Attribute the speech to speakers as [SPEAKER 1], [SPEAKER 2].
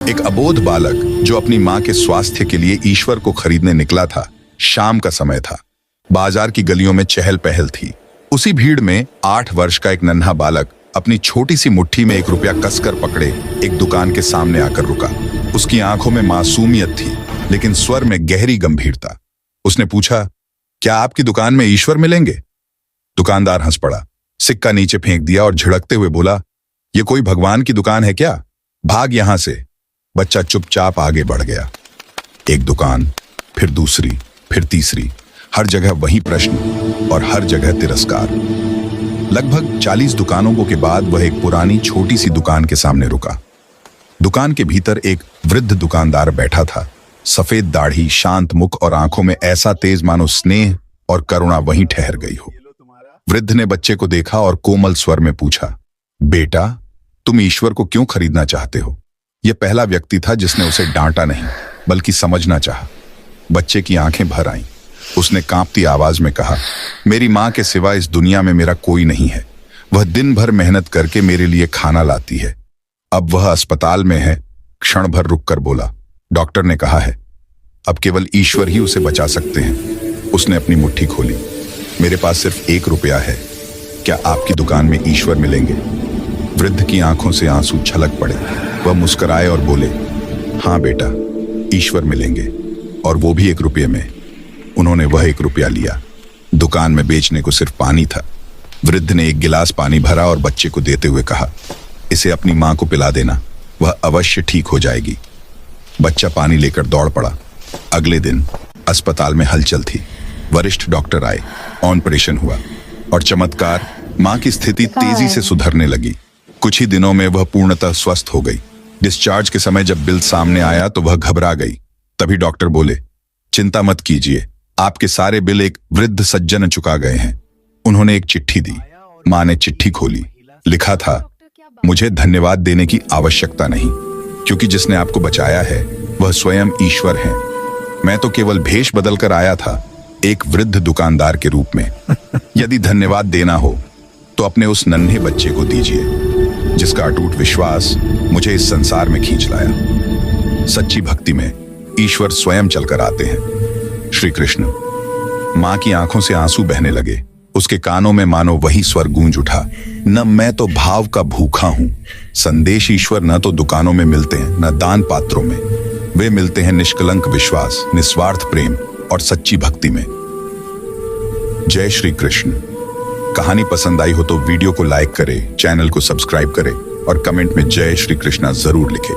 [SPEAKER 1] एक अबोध बालक जो अपनी मां के स्वास्थ्य के लिए ईश्वर को खरीदने निकला था। शाम का समय था। बाजार की गलियों में चहल पहल थी। उसी भीड़ में 8 वर्ष का एक नन्हा बालक अपनी छोटी सी मुट्ठी में 1 रुपया कसकर पकड़े एक दुकान के सामने आकर रुका। उसकी आंखों में मासूमियत थी, लेकिन स्वर में गहरी गंभीरता। उसने पूछा, क्या आपकी दुकान में ईश्वर मिलेंगे? दुकानदार हंस पड़ा, सिक्का नीचे फेंक दिया और झिड़कते हुए बोला, ये कोई भगवान की दुकान है क्या? भाग यहां से। बच्चा चुपचाप आगे बढ़ गया। एक दुकान, फिर दूसरी, फिर तीसरी, हर जगह वही प्रश्न और हर जगह तिरस्कार। लगभग 40 दुकानों के बाद वह एक पुरानी छोटी सी दुकान के सामने रुका। दुकान के भीतर एक वृद्ध दुकानदार बैठा था। सफेद दाढ़ी, शांत मुख और आंखों में ऐसा तेज मानो स्नेह और करुणा वहीं ठहर गई हो। वृद्ध ने बच्चे को देखा और कोमल स्वर में पूछा, बेटा, तुम ईश्वर को क्यों खरीदना चाहते हो? यह पहला व्यक्ति था जिसने उसे डांटा नहीं, बल्कि समझना चाहा। बच्चे की आंखें भर आईं। उसने कांपती आवाज में कहा, मेरी मां के सिवा इस दुनिया में मेरा कोई नहीं है। वह दिन भर मेहनत करके मेरे लिए खाना लाती है। अब वह अस्पताल में है। क्षण भर रुककर बोला, डॉक्टर ने कहा है अब केवल ईश्वर ही उसे बचा सकते हैं। उसने अपनी मुट्ठी खोली। मेरे पास सिर्फ 1 रुपया है। क्या आपकी दुकान में ईश्वर मिलेंगे? वृद्ध की आंखों से आंसू छलक पड़े। वह मुस्कुराए और बोले, हाँ बेटा, ईश्वर मिलेंगे, और वो भी 1 रुपये में। उन्होंने वह 1 रुपया लिया। दुकान में बेचने को सिर्फ पानी था। वृद्ध ने 1 गिलास पानी भरा और बच्चे को देते हुए कहा, इसे अपनी मां को पिला देना, वह अवश्य ठीक हो जाएगी। बच्चा पानी लेकर दौड़ पड़ा। अगले दिन अस्पताल में हलचल थी। वरिष्ठ डॉक्टर आए, ऑपरेशन हुआ, और चमत्कार, मां की स्थिति तेजी से सुधरने लगी। कुछ ही दिनों में वह पूर्णतः स्वस्थ हो गई। डिस्चार्ज के समय जब बिल सामने आया तो वह घबरा गई। तभी डॉक्टर बोले, चिंता मत कीजिए, आपके सारे बिल एक वृद्ध सज्जन चुका गए हैं। उन्होंने एक चिट्ठी दी। मां ने चिट्ठी खोली। लिखा था, मुझे धन्यवाद देने की आवश्यकता नहीं, क्योंकि जिसने आपको बचाया है वह स्वयं ईश्वर है। मैं तो केवल भेष बदलकर आया था, एक वृद्ध दुकानदार के रूप में। यदि धन्यवाद देना हो तो अपने उस नन्हे बच्चे को दीजिए, जिसका अटूट विश्वास मुझे इस संसार में खींच लाया। सच्ची भक्ति में ईश्वर स्वयं चलकर आते हैं। श्री कृष्ण। मां की आंखों से आंसू बहने लगे। उसके कानों में मानो वही स्वर गूंज उठा, न मैं तो भाव का भूखा हूं। संदेश ईश्वर न तो दुकानों में मिलते हैं, न दान पात्रों में। वे मिलते हैं निष्कलंक विश्वास, निस्वार्थ प्रेम और सच्ची भक्ति में। जय श्री कृष्ण। कहानी पसंद आई हो तो वीडियो को लाइक करें, चैनल को सब्सक्राइब करें और कमेंट में जय श्री कृष्णा जरूर लिखें।